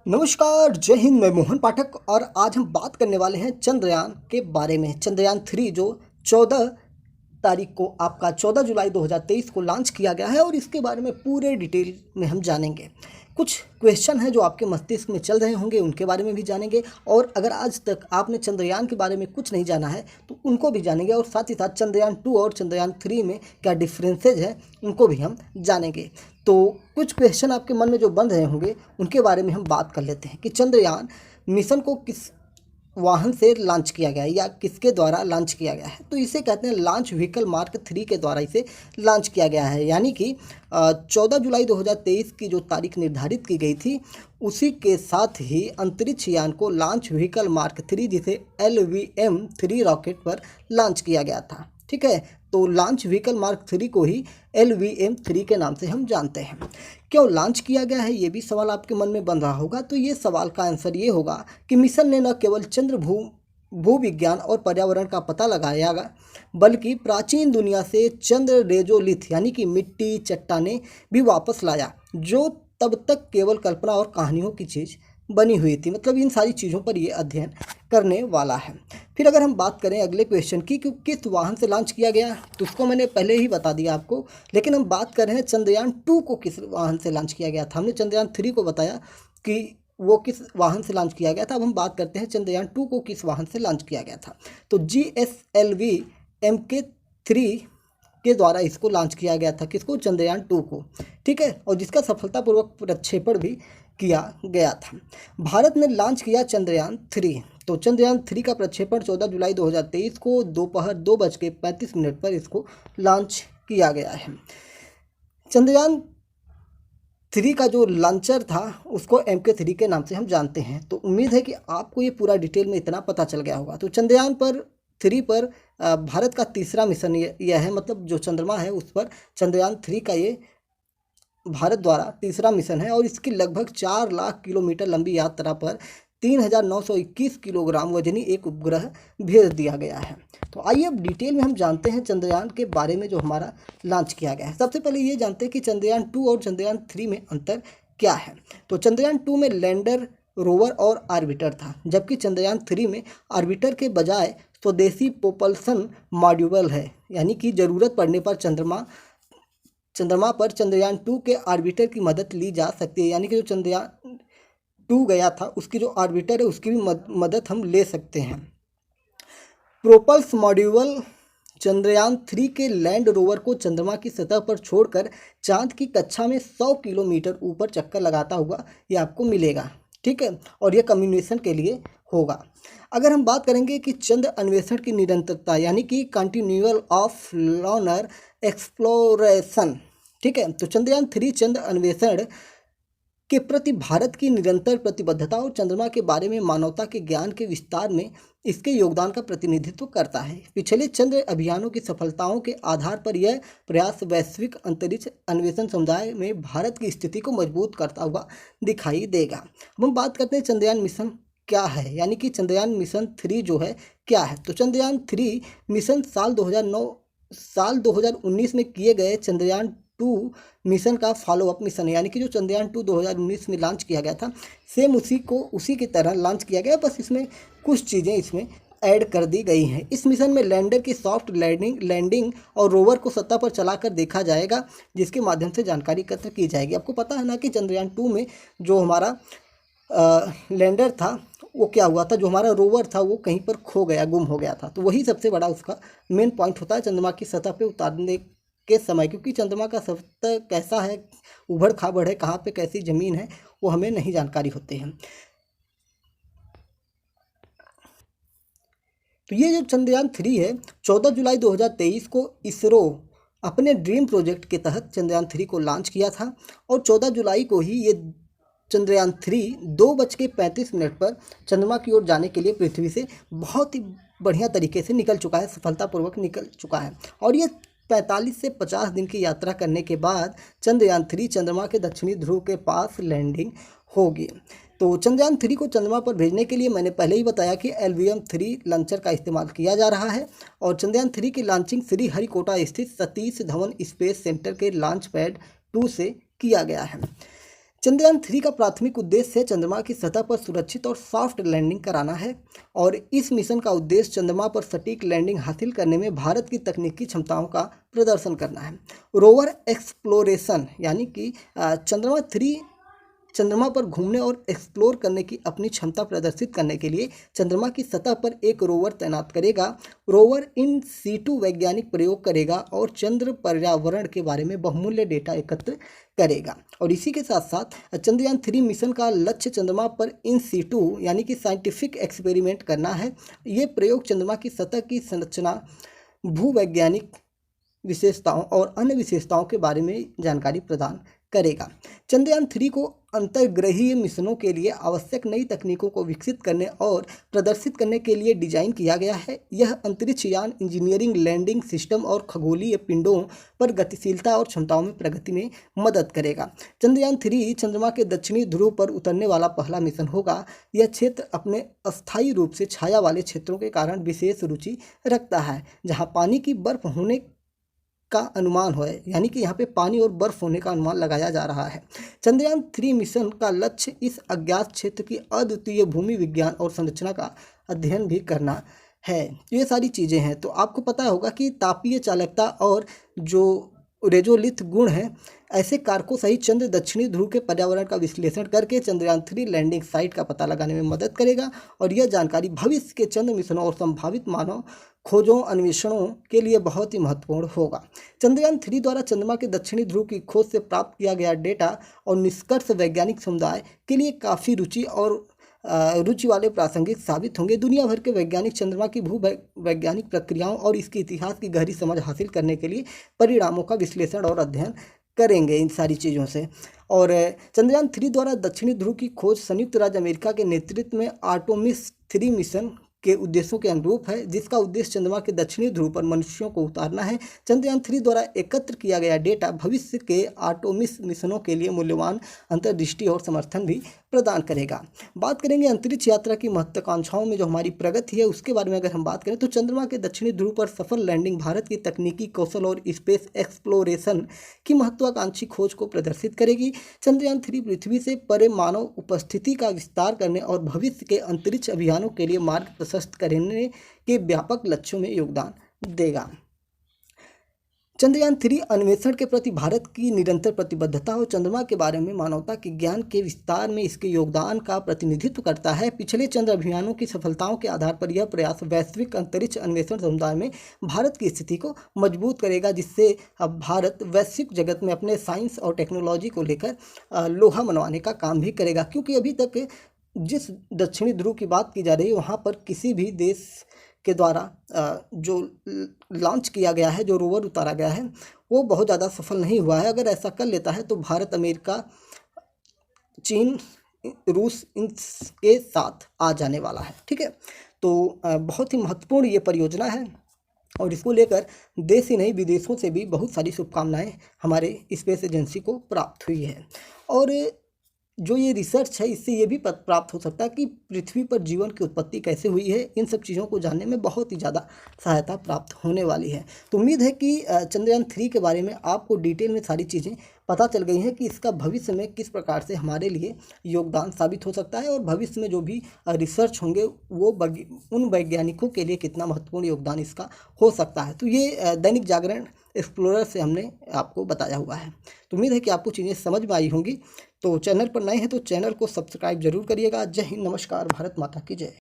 नमस्कार, जय हिंद। मैं मोहन पाठक और आज हम बात करने वाले हैं चंद्रयान के बारे में। चंद्रयान 3 जो 14 तारीख को आपका 14 जुलाई 2023 को लॉन्च किया गया है और इसके बारे में पूरे डिटेल में हम जानेंगे। कुछ क्वेश्चन हैं जो आपके मस्तिष्क में चल रहे होंगे, उनके बारे में भी जानेंगे। और अगर आज तक आपने चंद्रयान के बारे में कुछ नहीं जाना है तो उनको भी जानेंगे, और साथ ही साथ चंद्रयान 2 और चंद्रयान 3 में क्या डिफरेंसेज है उनको भी हम जानेंगे। तो कुछ क्वेश्चन आपके मन में जो बन रहे होंगे उनके बारे में हम बात कर लेते हैं कि चंद्रयान मिशन को किस वाहन से लॉन्च किया गया है या किसके द्वारा लॉन्च किया गया है। तो इसे कहते हैं लॉन्च व्हीकल मार्क 3 के द्वारा इसे लॉन्च किया गया है। यानी कि 14 जुलाई 2023 की जो तारीख निर्धारित की गई थी उसी के साथ ही अंतरिक्ष यान को लॉन्च व्हीकल मार्क 3 जिसे LVM-3 रॉकेट पर लॉन्च किया गया था। ठीक है, तो लॉन्च व्हीकल मार्क 3 को ही LVM-3 के नाम से हम जानते हैं। क्यों लॉन्च किया गया है, ये भी सवाल आपके मन में बन रहा होगा। तो ये सवाल का आंसर ये होगा कि मिशन ने न केवल चंद्र भूविज्ञान और पर्यावरण का पता लगाया बल्कि प्राचीन दुनिया से चंद्र रेजोलिथ यानी कि मिट्टी चट्टानें भी वापस लाया, जो तब तक केवल कल्पना और कहानियों की चीज़ बनी हुई थी। मतलब इन सारी चीज़ों पर ये अध्ययन करने वाला है। फिर अगर हम बात करें अगले क्वेश्चन की कि किस वाहन से लॉन्च किया गया, तो उसको मैंने पहले ही बता दिया आपको। लेकिन हम बात कर रहे हैं चंद्रयान 2 को किस वाहन से लॉन्च किया गया था। हमने चंद्रयान 3 को बताया कि वो किस वाहन से लॉन्च किया गया था। अब हम बात करते हैं चंद्रयान 2 को किस वाहन से लॉन्च किया गया था। तो GSLV MK3 के द्वारा इसको लॉन्च किया गया था। किसको? चंद्रयान 2 को। ठीक है, और जिसका सफलतापूर्वक प्रक्षेपण भी किया गया था। भारत ने लॉन्च किया चंद्रयान 3। तो चंद्रयान 3 का प्रक्षेपण 14 जुलाई 2023 को दोपहर 2:35 पर इसको लॉन्च किया गया है। चंद्रयान 3 का जो लॉन्चर था उसको MK3 के नाम से हम जानते हैं। तो उम्मीद है कि आपको ये पूरा डिटेल में इतना पता चल गया होगा। तो चंद्रयान 3 पर भारत का तीसरा मिशन यह है, मतलब जो चंद्रमा है उस पर चंद्रयान 3 का ये भारत द्वारा तीसरा मिशन है। और इसकी लगभग 4 लाख किलोमीटर लंबी यात्रा पर 3,921 किलोग्राम वजनी एक उपग्रह भेज दिया गया है। तो आइए अब डिटेल में हम जानते हैं चंद्रयान के बारे में जो हमारा लॉन्च किया गया है। सबसे पहले ये जानते हैं कि चंद्रयान 2 और चंद्रयान 3 में अंतर क्या है। तो चंद्रयान 2 में लैंडर, रोवर और ऑर्बिटर था, जबकि चंद्रयान 3 में ऑर्बिटर के बजाय स्वदेशी प्रोपल्सन मॉड्यूल है। यानी कि ज़रूरत पड़ने पर चंद्रमा पर चंद्रयान 2 के ऑर्बिटर की मदद ली जा सकती है। यानी कि जो चंद्रयान 2 गया था उसकी जो ऑर्बिटर है उसकी भी मदद हम ले सकते हैं। प्रोपल्स मॉड्यूल चंद्रयान 3 के लैंड रोवर को चंद्रमा की सतह पर छोड़कर चांद की कक्षा में 100 किलोमीटर ऊपर चक्कर लगाता हुआ ये आपको मिलेगा। ठीक है, और ये कम्युनिकेशन के लिए होगा। अगर हम बात करेंगे कि चंद्र अन्वेषण की निरंतरता यानी कि कंटिन्यूअल ऑफ लूनर एक्सप्लोरेशन। ठीक है, तो चंद्रयान 3 चंद्र अन्वेषण के प्रति भारत की निरंतर प्रतिबद्धता और चंद्रमा के बारे में मानवता के ज्ञान के विस्तार में इसके योगदान का प्रतिनिधित्व करता है। पिछले चंद्र अभियानों की सफलताओं के आधार पर यह प्रयास वैश्विक अंतरिक्ष अन्वेषण समुदाय में भारत की स्थिति को मजबूत करता हुआ दिखाई देगा। अब हम बात करते हैं चंद्रयान मिशन क्या है, यानी कि चंद्रयान मिशन 3 जो है क्या है। तो चंद्रयान 3 मिशन साल 2019 में किए गए चंद्रयान 2 मिशन का फॉलोअप मिशन है। यानी कि जो चंद्रयान 2 2019 में लॉन्च किया गया था सेम उसी की तरह लॉन्च किया गया, बस इसमें कुछ चीज़ें इसमें ऐड कर दी गई हैं। इस मिशन में लैंडर की सॉफ्ट लैंडिंग और रोवर को सतह पर चलाकर देखा जाएगा, जिसके माध्यम से जानकारी एकत्र की जाएगी। आपको पता है ना कि चंद्रयान 2 में जो हमारा लैंडर था वो क्या हुआ था, जो हमारा रोवर था वो कहीं पर खो गया, गुम हो गया था। तो वही सबसे बड़ा उसका मेन पॉइंट होता है चंद्रमा की सतह पे उतारने के समय, क्योंकि चंद्रमा का सतह कैसा है, उबड़ खाबड़ है, कहाँ पे कैसी ज़मीन है वो हमें नहीं जानकारी होती है। तो ये जो चंद्रयान 3 है 14 जुलाई 2023 को इसरो अपने ड्रीम प्रोजेक्ट के तहत चंद्रयान 3 को लॉन्च किया था। और 14 जुलाई को ही ये चंद्रयान 3 2:35 पर चंद्रमा की ओर जाने के लिए पृथ्वी से बहुत ही बढ़िया तरीके से निकल चुका है, सफलतापूर्वक निकल चुका है। और ये 45 से 50 दिन की यात्रा करने के बाद चंद्रयान 3 चंद्रमा के दक्षिणी ध्रुव के पास लैंडिंग होगी। तो चंद्रयान 3 को चंद्रमा पर भेजने के लिए मैंने पहले ही बताया कि LVM-3 लॉन्चर का इस्तेमाल किया जा रहा है। और चंद्रयान 3 की लॉन्चिंग श्रीहरिकोटा स्थित सतीश धवन स्पेस सेंटर के लॉन्च पैड 2 से किया गया है। चंद्रयान 3 का प्राथमिक उद्देश्य चंद्रमा की सतह पर सुरक्षित और सॉफ्ट लैंडिंग कराना है और इस मिशन का उद्देश्य चंद्रमा पर सटीक लैंडिंग हासिल करने में भारत की तकनीकी क्षमताओं का प्रदर्शन करना है। रोवर एक्सप्लोरेशन यानी कि चंद्रमा 3 चंद्रमा पर घूमने और एक्सप्लोर करने की अपनी क्षमता प्रदर्शित करने के लिए चंद्रमा की सतह पर एक रोवर तैनात करेगा। रोवर इन सीटू वैज्ञानिक प्रयोग करेगा और चंद्र पर्यावरण के बारे में बहुमूल्य डेटा एकत्र करेगा। और इसी के साथ साथ चंद्रयान 3 मिशन का लक्ष्य चंद्रमा पर इन सीटू यानी कि साइंटिफिक एक्सपेरिमेंट करना है। ये प्रयोग चंद्रमा की सतह की संरचना, भूवैज्ञानिक विशेषताओं और अन्य विशेषताओं के बारे में जानकारी प्रदान करेगा। चंद्रयान 3 को अंतर्ग्रहीय मिशनों के लिए आवश्यक नई तकनीकों को विकसित करने और प्रदर्शित करने के लिए डिजाइन किया गया है। यह अंतरिक्ष यान इंजीनियरिंग, लैंडिंग सिस्टम और खगोलीय पिंडों पर गतिशीलता और क्षमताओं में प्रगति में मदद करेगा। चंद्रयान 3 चंद्रमा के दक्षिणी ध्रुव पर उतरने वाला पहला मिशन होगा। यह क्षेत्र अपने अस्थायी रूप से छाया वाले क्षेत्रों के कारण विशेष रुचि रखता है, जहाँ पानी की बर्फ होने का अनुमान है, यानी कि यहाँ पे पानी और बर्फ होने का अनुमान लगाया जा रहा है। चंद्रयान 3 मिशन का लक्ष्य इस अज्ञात क्षेत्र की अद्वितीय भूमि विज्ञान और संरचना का अध्ययन भी करना है। ये सारी चीज़ें हैं। तो आपको पता होगा कि तापीय चालकता और जो रेजोलिथ गुण हैं, ऐसे कारकों सहित चंद्र दक्षिणी ध्रुव के पर्यावरण का विश्लेषण करके चंद्रयान 3 लैंडिंग साइट का पता लगाने में मदद करेगा और यह जानकारी भविष्य के चंद्र मिशनों और संभावित मानव खोजों अन्वेषणों के लिए बहुत ही महत्वपूर्ण होगा। चंद्रयान 3 द्वारा चंद्रमा के दक्षिणी ध्रुव की खोज से प्राप्त किया गया डेटा और निष्कर्ष वैज्ञानिक समुदाय के लिए काफ़ी रुचि वाले प्रासंगिक साबित होंगे। दुनिया भर के वैज्ञानिक चंद्रमा की भू वैज्ञानिक प्रक्रियाओं और इसके इतिहास की गहरी समझ हासिल करने के लिए परिणामों का विश्लेषण और अध्ययन करेंगे इन सारी चीज़ों से। और चंद्रयान 3 द्वारा दक्षिणी ध्रुव की खोज संयुक्त राज्य अमेरिका के नेतृत्व में आर्टेमिस 3 मिशन के उद्देश्यों के अनुरूप है, जिसका उद्देश्य चंद्रमा के दक्षिणी ध्रुव पर मनुष्यों को उतारना है। चंद्रयान 3 द्वारा एकत्र किया गया डेटा भविष्य के आर्टेमिस मिशनों के लिए मूल्यवान अंतर्दृष्टि और समर्थन भी प्रदान करेगा। बात करेंगे अंतरिक्ष यात्रा की महत्वाकांक्षाओं में जो हमारी प्रगति है उसके बारे में अगर हम बात करें तो चंद्रमा के दक्षिणी ध्रुव पर सफल लैंडिंग भारत की तकनीकी कौशल और स्पेस एक्सप्लोरेशन की महत्वाकांक्षी खोज को प्रदर्शित करेगी। चंद्रयान 3 पृथ्वी से परे मानव उपस्थिति का विस्तार करने और भविष्य के अंतरिक्ष अभियानों के लिए मार्ग प्रशस्त करने के व्यापक लक्ष्यों में योगदान देगा। चंद्रयान 3 अन्वेषण के प्रति भारत की निरंतर प्रतिबद्धता और चंद्रमा के बारे में मानवता के ज्ञान के विस्तार में इसके योगदान का प्रतिनिधित्व करता है। पिछले चंद्र अभियानों की सफलताओं के आधार पर यह प्रयास वैश्विक अंतरिक्ष अन्वेषण समुदाय में भारत की स्थिति को मजबूत करेगा, जिससे अब भारत वैश्विक जगत में अपने साइंस और टेक्नोलॉजी को लेकर लोहा मनवाने का काम भी करेगा। क्योंकि अभी तक जिस दक्षिणी ध्रुव की बात की जा रही है वहाँ पर किसी भी देश के द्वारा जो लॉन्च किया गया है, जो रोवर उतारा गया है, वो बहुत ज़्यादा सफल नहीं हुआ है। अगर ऐसा कर लेता है तो भारत, अमेरिका, चीन, रूस इनके साथ आ जाने वाला है। ठीक है, तो बहुत ही महत्वपूर्ण ये परियोजना है और इसको लेकर देश ही नहीं विदेशों से भी बहुत सारी शुभकामनाएं हमारे स्पेस एजेंसी को प्राप्त हुई है। और जो ये रिसर्च है इससे ये भी प्राप्त हो सकता है कि पृथ्वी पर जीवन की उत्पत्ति कैसे हुई है। इन सब चीज़ों को जानने में बहुत ही ज़्यादा सहायता प्राप्त होने वाली है। तो उम्मीद है कि चंद्रयान 3 के बारे में आपको डिटेल में सारी चीज़ें पता चल गई हैं कि इसका भविष्य में किस प्रकार से हमारे लिए योगदान साबित हो सकता है और भविष्य में जो भी रिसर्च होंगे वो उन वैज्ञानिकों के लिए कितना महत्वपूर्ण योगदान इसका हो सकता है। तो ये दैनिक जागरण एक्सप्लोरर से हमने आपको बताया हुआ है। तो उम्मीद है कि आपको चीज़ें समझ में आई होंगी। तो चैनल पर नए हैं तो चैनल को सब्सक्राइब जरूर करिएगा। जय हिंद, नमस्कार, भारत माता की जय।